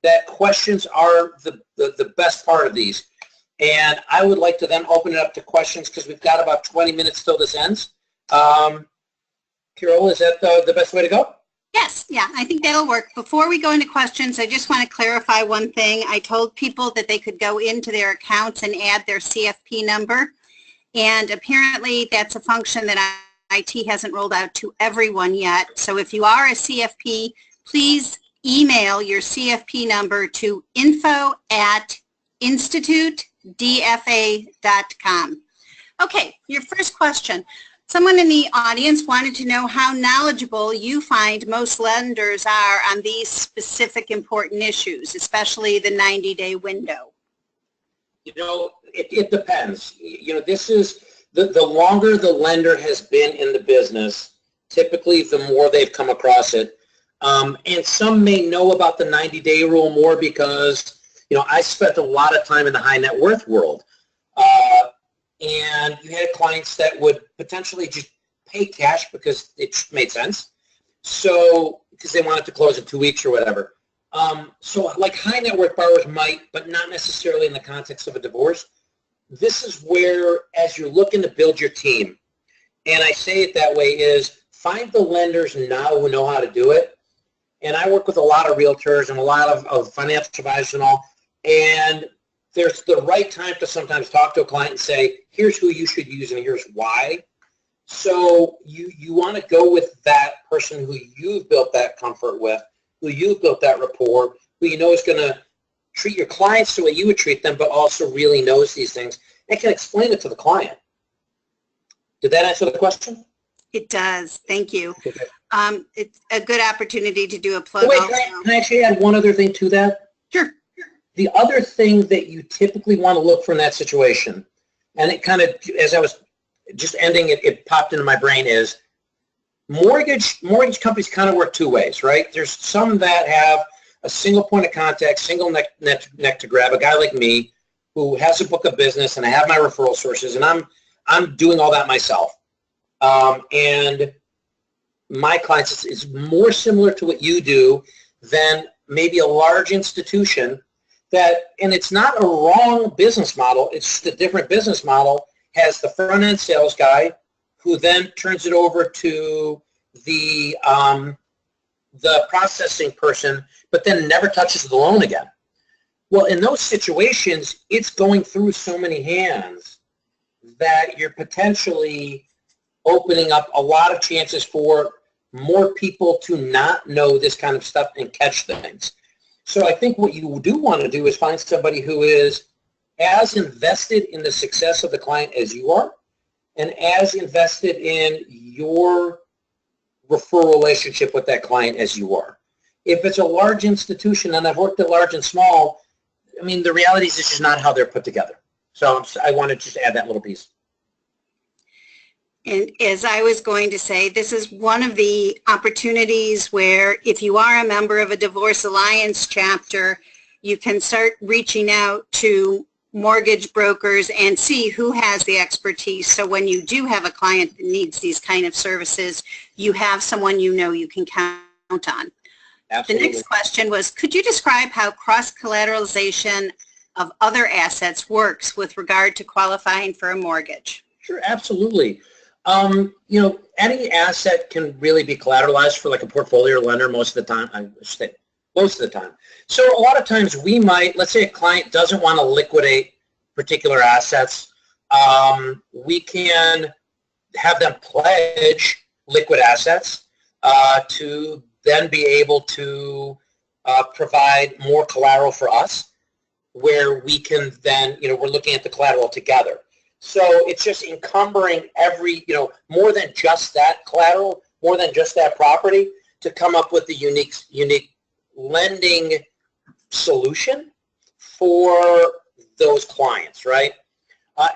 that questions are the best part of these. And I would like to then open it up to questions because we've got about 20 minutes till this ends. Carol, is that the best way to go? Yes, yeah, I think that'll work. Before we go into questions, I just want to clarify one thing. I told people that they could go into their accounts and add their CFP number. And apparently that's a function that IT hasn't rolled out to everyone yet. So if you are a CFP, please email your CFP number to info@institutedfa.com. Okay, your first question. Someone in the audience wanted to know how knowledgeable you find most lenders are on these specific important issues, especially the 90-day window. It depends. This is the longer the lender has been in the business, typically the more they've come across it. And some may know about the 90-day rule more because, I spent a lot of time in the high net worth world. And you had clients that would potentially just pay cash because it made sense. So, because they wanted to close in 2 weeks or whatever. So like high net worth borrowers might, but not necessarily in the context of a divorce. This is where, as you're looking to build your team, and I say it that way, is find the lenders now who know how to do it. And I work with a lot of realtors and a lot of financial advisors and all. And there's the right time to sometimes talk to a client and say, here's who you should use and here's why. So you want to go with that person who you've built that comfort with, who you've built that rapport, who you know is going to treat your clients the way you would treat them, but also really knows these things and can explain it to the client. Did that answer the question? It does. Thank you. Okay. It's a good opportunity to do a plug. Oh, wait, also. can I actually add one other thing to that? Sure. The other thing that you typically want to look for in that situation, and it kind of, as I was just ending, it popped into my brain, is mortgage companies kind of work two ways, right? There's some that have a single point of contact, single neck to grab, a guy like me who has a book of business and I have my referral sources and I'm doing all that myself. And my clients is more similar to what you do than maybe a large institution that, and it's not a wrong business model, it's just a different business model, has the front end sales guy who then turns it over to the processing person, but then never touches the loan again. Well, in those situations, it's going through so many hands that you're potentially opening up a lot of chances for more people to not know this kind of stuff and catch things. So I think what you do want to do is find somebody who is as invested in the success of the client as you are and as invested in your referral relationship with that client as you are. If it's a large institution, and I've worked at large and small, I mean, the reality is it's just not how they're put together. So I wanted to just add that little piece. And as I was going to say, this is one of the opportunities where if you are a member of a Divorce Alliance chapter, you can start reaching out to mortgage brokers and see who has the expertise. So when you do have a client that needs these kind of services, you have someone you know you can count on. Absolutely. The next question was, could you describe how cross-collateralization of other assets works with regard to qualifying for a mortgage? Sure, absolutely. You know, any asset can really be collateralized for like a portfolio lender most of the time. Most of the time. So a lot of times we might, let's say a client doesn't want to liquidate particular assets. We can have them pledge liquid assets to then be able to provide more collateral for us, where we can then, you know, we're looking at the collateral together. So it's just encumbering every, you know, more than just that collateral, more than just that property, to come up with the unique lending solution for those clients, right?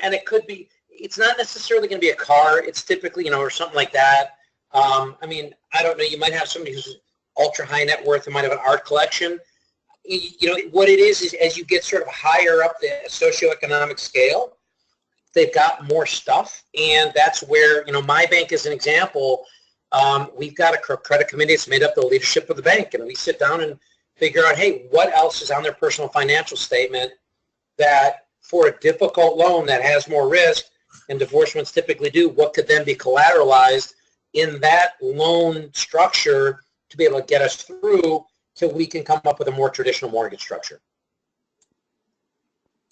And it could be, it's not necessarily going to be a car. It's typically, you know, or something like that. I mean, I don't know. You might have somebody who's ultra high net worth who might have an art collection. You know, what it is as you get sort of higher up the socioeconomic scale, they've got more stuff, and that's where, you know, my bank is an example. We've got a credit committee that's made up the leadership of the bank, and we sit down and figure out, hey, what else is on their personal financial statement that for a difficult loan that has more risk, and divorce ones typically do, what could then be collateralized in that loan structure to be able to get us through so we can come up with a more traditional mortgage structure.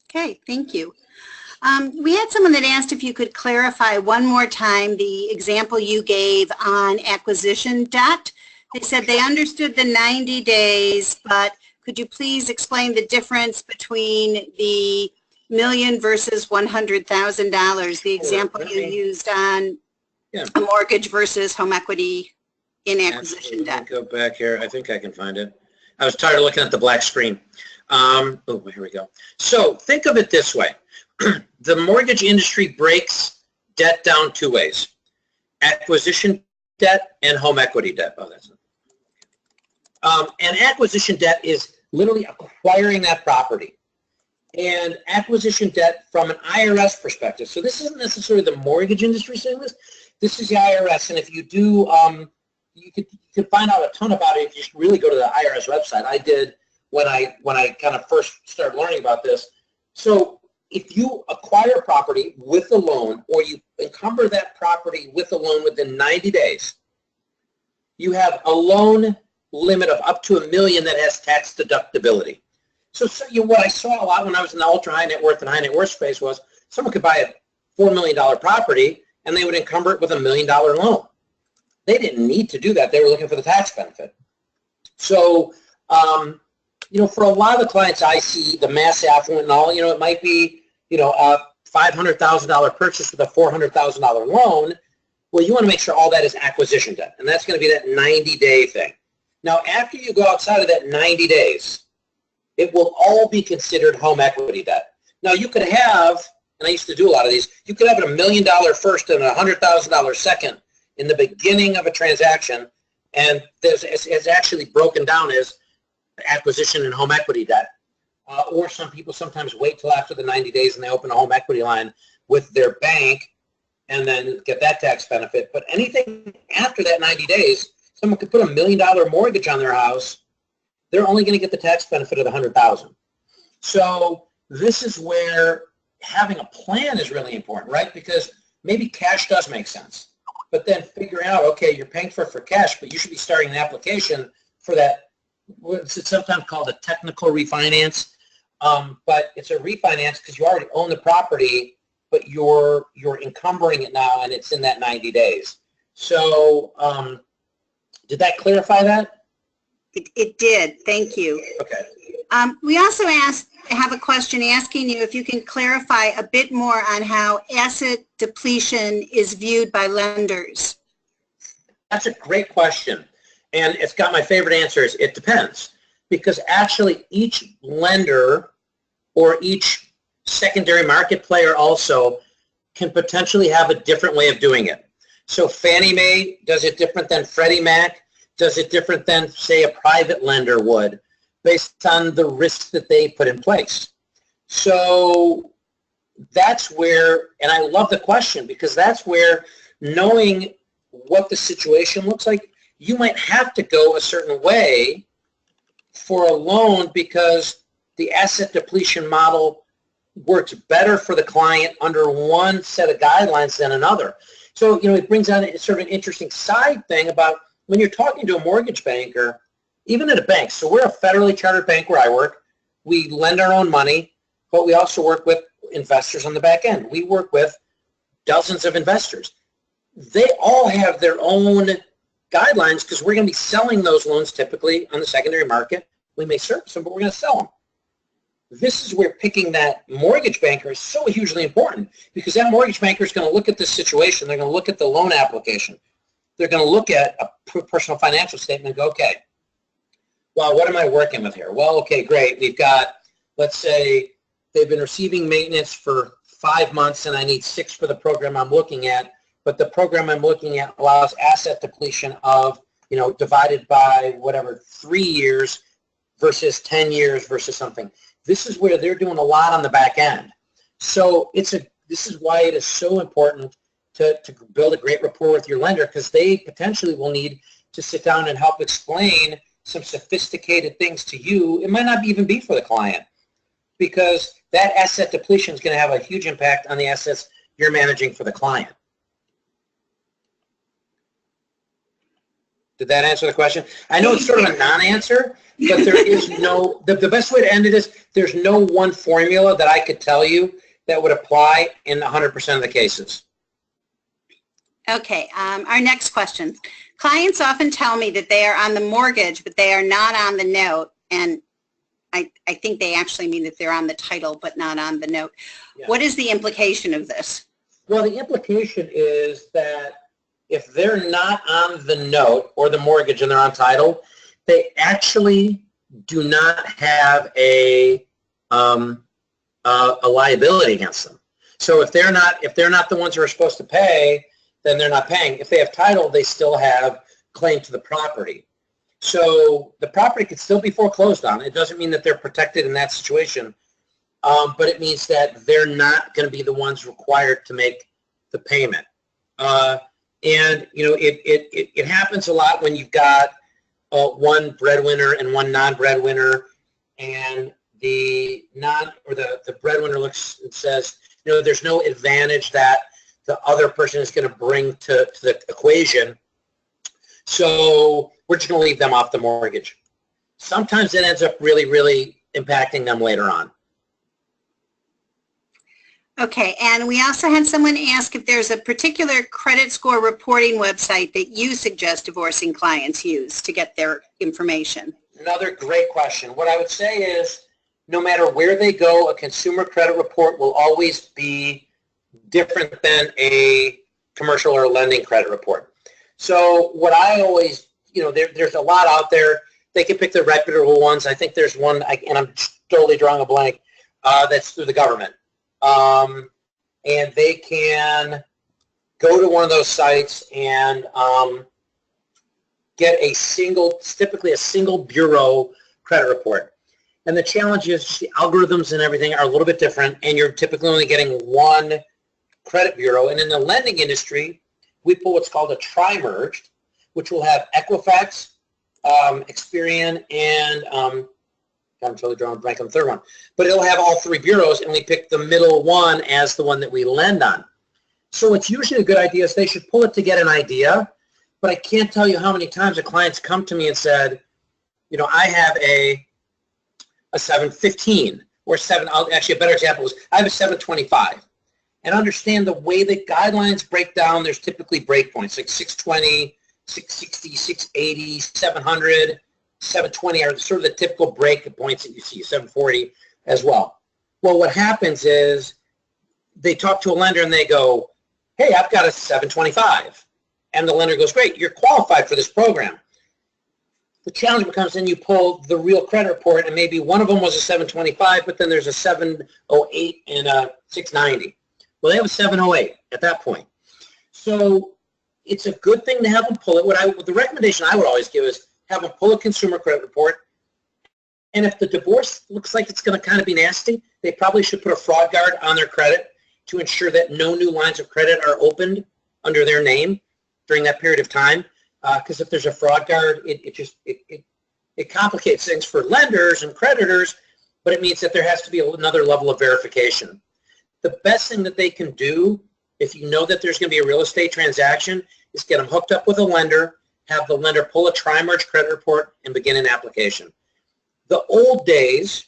Okay, thank you. We had someone that asked if you could clarify one more time the example you gave on acquisition debt. They said they understood the 90 days, but could you please explain the difference between the million versus $100,000, the example you used on a mortgage versus home equity in acquisition debt? Go back here. I think I can find it. I was tired of looking at the black screen. Oh, here we go. So think of it this way. The mortgage industry breaks debt down two ways: acquisition debt and home equity debt. Oh, that's not. And acquisition debt is literally acquiring that property. And acquisition debt from an IRS perspective. So this isn't necessarily the mortgage industry saying this. This is the IRS. And if you do, you can find out a ton about it if you just really go to the IRS website. I did when I kind of first started learning about this. So if you acquire property with a loan, or you encumber that property with a loan within 90 days, you have a loan limit of up to $1 million that has tax deductibility. So what I saw a lot when I was in the ultra high net worth and high net worth space was someone could buy a $4 million property and they would encumber it with $1 million loan. They didn't need to do that. They were looking for the tax benefit. So for a lot of the clients I see, the mass affluent and all, it might be, a $500,000 purchase with a $400,000 loan. Well, you want to make sure all that is acquisition debt, and that's going to be that 90-day thing. Now, after you go outside of that 90 days, it will all be considered home equity debt. Now, you could have, and I used to do a lot of these, you could have a $1 million first and a $100,000 second in the beginning of a transaction, and it's actually broken down as acquisition and home equity debt. Or some people sometimes wait till after the 90 days and they open a home equity line with their bank and then get that tax benefit. But anything after that 90 days, someone could put $1 million mortgage on their house. They're only going to get the tax benefit of the $100,000. So this is where having a plan is really important, right? Because maybe cash does make sense. But then figuring out, okay, you're paying for cash, but you should be starting an application for that. It's sometimes called a technical refinance. But it's a refinance because you already own the property, but you're encumbering it now, and it's in that 90 days. So did that clarify that? It did. Thank you. Okay. We also have a question asking you if you can clarify a bit more on how asset depletion is viewed by lenders. That's a great question. And it's got my favorite answer is it depends. Because actually each lender or each secondary market player also can potentially have a different way of doing it. So Fannie Mae does it different than Freddie Mac, does it different than, say, a private lender would, based on the risks that they put in place. So that's where, and I love the question, because that's where knowing what the situation looks like, you might have to go a certain way for a loan because the asset depletion model works better for the client under one set of guidelines than another. So, it brings out sort of an interesting side thing about when you're talking to a mortgage banker, even at a bank. So we're a federally chartered bank where I work. We lend our own money, but we also work with investors on the back end. We work with dozens of investors. They all have their own guidelines because we're going to be selling those loans typically on the secondary market. We may service them, but we're going to sell them. This is where picking that mortgage banker is so hugely important because that mortgage banker is going to look at this situation. They're going to look at the loan application. They're going to look at a personal financial statement and go, okay, well, what am I working with here? Well, okay, great. We've got, let's say, they've been receiving maintenance for 5 months and I need 6 for the program I'm looking at, but the program I'm looking at allows asset depletion of, divided by whatever, 3 years versus 10 years versus something. This is where they're doing a lot on the back end. So this is why it is so important to build a great rapport with your lender because they potentially will need to sit down and help explain some sophisticated things to you. It might not even be for the client because that asset depletion is going to have a huge impact on the assets you're managing for the client. Did that answer the question? I know it's sort of a non-answer, but there is no, the best way to end it is there's no one formula that I could tell you that would apply in 100% of the cases. Okay, our next question. Clients often tell me that they are on the mortgage, but they are not on the note, and I think they actually mean that they're on the title, but not on the note. Yeah. What is the implication of this? Well, the implication is that if they're not on the note or the mortgage and they're on title, they actually do not have a liability against them. So if they're not the ones who are supposed to pay, then they're not paying. If they have title, they still have claim to the property. So the property could still be foreclosed on. It doesn't mean that they're protected in that situation, but it means that they're not going to be the ones required to make the payment. And it happens a lot when you've got one breadwinner and one non-breadwinner, and the breadwinner looks and says, there's no advantage that the other person is going to bring to the equation, so we're just going to leave them off the mortgage. Sometimes it ends up really, really impacting them later on. Okay, and we also had someone ask if there's a particular credit score reporting website that you suggest divorcing clients use to get their information. Another great question. What I would say is, no matter where they go, a consumer credit report will always be different than a commercial or lending credit report. So what I always, there's a lot out there. They can pick the reputable ones. I think there's one, and I'm totally drawing a blank, that's through the government. And they can go to one of those sites and get typically a single bureau credit report. And the challenge is the algorithms and everything are a little bit different, and you're typically only getting one credit bureau. And in the lending industry, we pull what's called a tri-merged, which will have Equifax, Experian, and I'm totally drawing a blank on the third one. But it'll have all three bureaus, and we pick the middle one as the one that we lend on. So it's usually a good idea is they should pull it to get an idea, but I can't tell you how many times a client's come to me and said, I have a 715 or actually a better example is I have a 725. And understand the way the guidelines break down, there's typically breakpoints like 620, 660, 680, 700, 720 are sort of the typical break points that you see, 740 as well. Well, what happens is they talk to a lender and they go, hey, I've got a 725. And the lender goes, great, you're qualified for this program. The challenge becomes then you pull the real credit report and maybe one of them was a 725, but then there's a 708 and a 690. Well, they have a 708 at that point. So it's a good thing to have them pull it. The recommendation I would always give is have them pull a consumer credit report. And if the divorce looks like it's going to kind of be nasty, they probably should put a fraud guard on their credit to ensure that no new lines of credit are opened under their name during that period of time. Because if there's a fraud guard, it complicates things for lenders and creditors, but it means that there has to be another level of verification. The best thing that they can do, if you know that there's going to be a real estate transaction, is get them hooked up with a lender, have the lender pull a tri-merge credit report, and begin an application. The old days,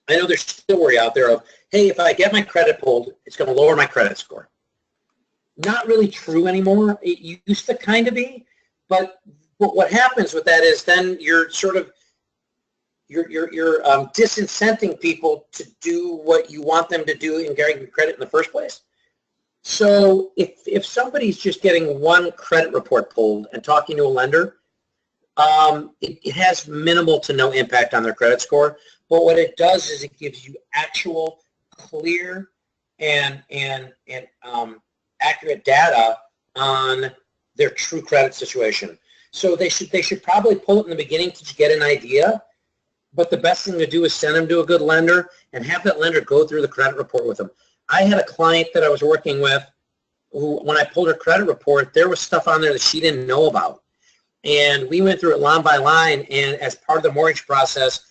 I know there's still worry out there of, hey, if I get my credit pulled, it's going to lower my credit score. Not really true anymore. It used to kind of be. But what happens with that is then you're sort of disincenting people to do what you want them to do in getting credit in the first place. So if somebody's just getting one credit report pulled and talking to a lender, it has minimal to no impact on their credit score. But what it does is it gives you actual, clear, and accurate data on their true credit situation. So they should probably pull it in the beginning to get an idea, but the best thing to do is send them to a good lender and have that lender go through the credit report with them. I had a client that I was working with who, when I pulled her credit report, there was stuff on there that she didn't know about. And we went through it line by line, and as part of the mortgage process,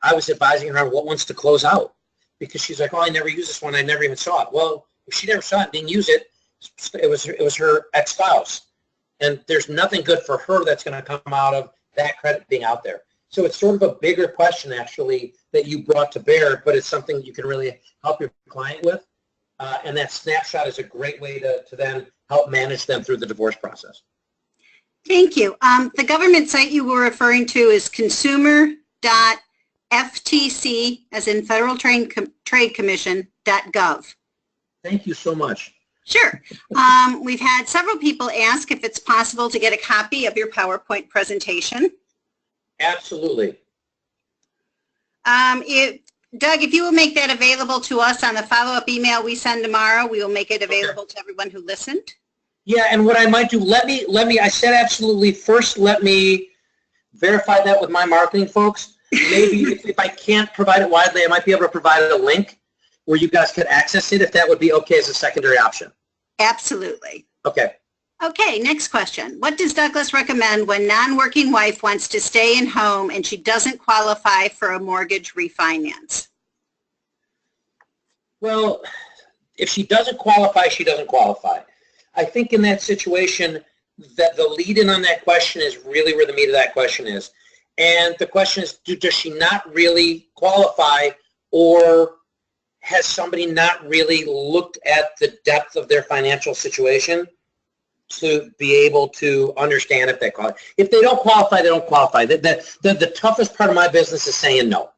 I was advising her on what ones to close out because she's like, oh, I never used this one. I never even saw it. Well, if she never saw it and didn't use it, it was her ex-spouse. And there's nothing good for her that's going to come out of that credit being out there. So it's sort of a bigger question, actually, that you brought to bear, but it's something you can really help your client with. And that snapshot is a great way to then help manage them through the divorce process. Thank you. The government site you were referring to is consumer.ftc, as in Federal Trade Commission.gov. Thank you so much. Sure. We've had several people ask if it's possible to get a copy of your PowerPoint presentation. Absolutely. Doug, if you will make that available to us on the follow-up email we send tomorrow, we will make it available to everyone who listened. Yeah, and what I might do, I said absolutely. First, let me verify that with my marketing folks. Maybe if I can't provide it widely, I might be able to provide a link where you guys could access it, if that would be okay as a secondary option. Absolutely. Okay. Okay, next question. What does Douglas recommend when non-working wife wants to stay in home and she doesn't qualify for a mortgage refinance? Well, if she doesn't qualify, she doesn't qualify. I think in that situation that the lead-in on that question is really where the meat of that question is. And the question is, does she not really qualify, or has somebody not really looked at the depth of their financial situation to be able to understand if they qualify. If they don't qualify, they don't qualify. The toughest part of my business is saying no,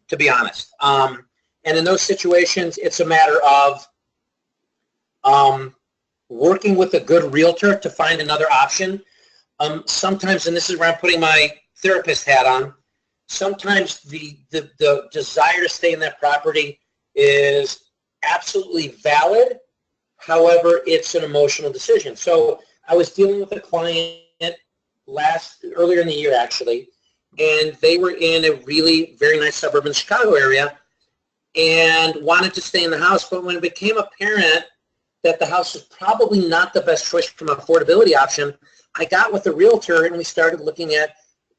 to be honest. And in those situations, it's a matter of working with a good realtor to find another option. Sometimes, and this is where I'm putting my therapist hat on, sometimes the desire to stay in that property is absolutely valid. However, it's an emotional decision. So I was dealing with a client earlier in the year, actually, and they were in a really very nice suburban Chicago area and wanted to stay in the house. But when it became apparent that the house was probably not the best choice from an affordability option, I got with the realtor and we started looking at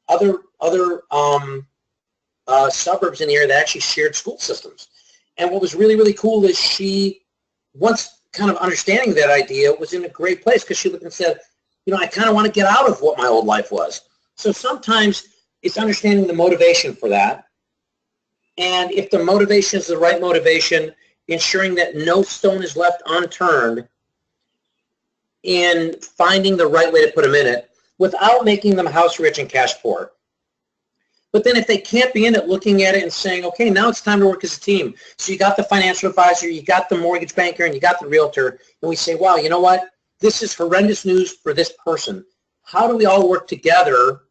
other suburbs in the area that actually shared school systems. And what was really, really cool is she, once kind of understanding that idea, was in a great place because she looked and said, you know, I kind of want to get out of what my old life was. So sometimes it's understanding the motivation for that. And if the motivation is the right motivation, ensuring that no stone is left unturned in finding the right way to put them in it without making them house rich and cash poor. But then if they can't be in it, looking at it and saying, okay, now it's time to work as a team. So you got the financial advisor, you got the mortgage banker, and you got the realtor. And we say, wow, you know what? This is horrendous news for this person. How do we all work together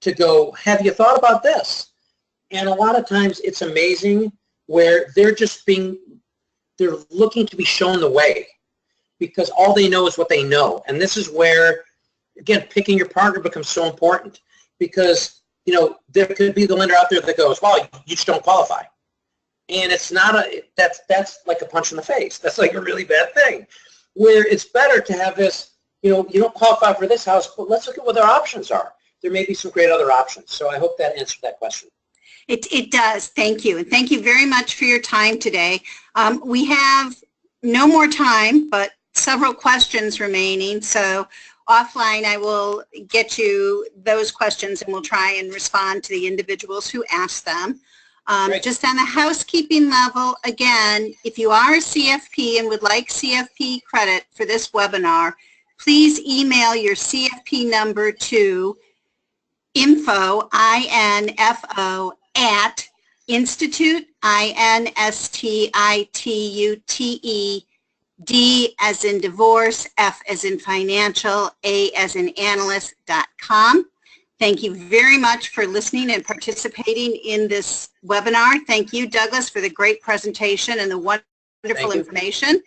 to go, have you thought about this? And a lot of times it's amazing where they're looking to be shown the way because all they know is what they know. And this is where, again, picking your partner becomes so important because, you know, there could be the lender out there that goes, well, you just don't qualify. And it's not that's like a punch in the face. That's like a really bad thing. Where it's better to have this, you know, you don't qualify for this house, but let's look at what our options are. There may be some great other options. So I hope that answered that question. It does. Thank you. And thank you very much for your time today. We have no more time, but several questions remaining. So offline, I will get you those questions and we'll try and respond to the individuals who asked them. Just on the housekeeping level, again, if you are a CFP and would like CFP credit for this webinar, please email your CFP number to info, I-N-F-O, at institute, INSTITUTE, D as in divorce, F as in financial, A as in analyst.com. Thank you very much for listening and participating in this webinar. Thank you, Douglas, for the great presentation and the wonderful information.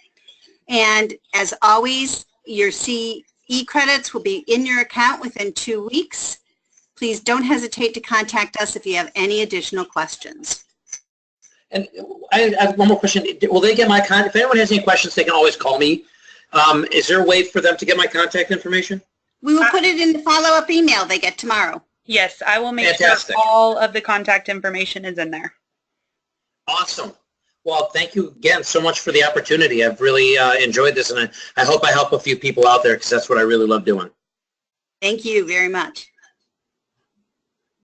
And as always, your CE credits will be in your account within 2 weeks. Please don't hesitate to contact us if you have any additional questions. And I have one more question. Will they get my contact? If anyone has any questions, they can always call me. Is there a way for them to get my contact information? We will put it in the follow-up email they get tomorrow. Yes, I will make sure all of the contact information is in there. Awesome. Well, thank you again so much for the opportunity. I've really enjoyed this, and I hope I help a few people out there because that's what I really love doing. Thank you very much.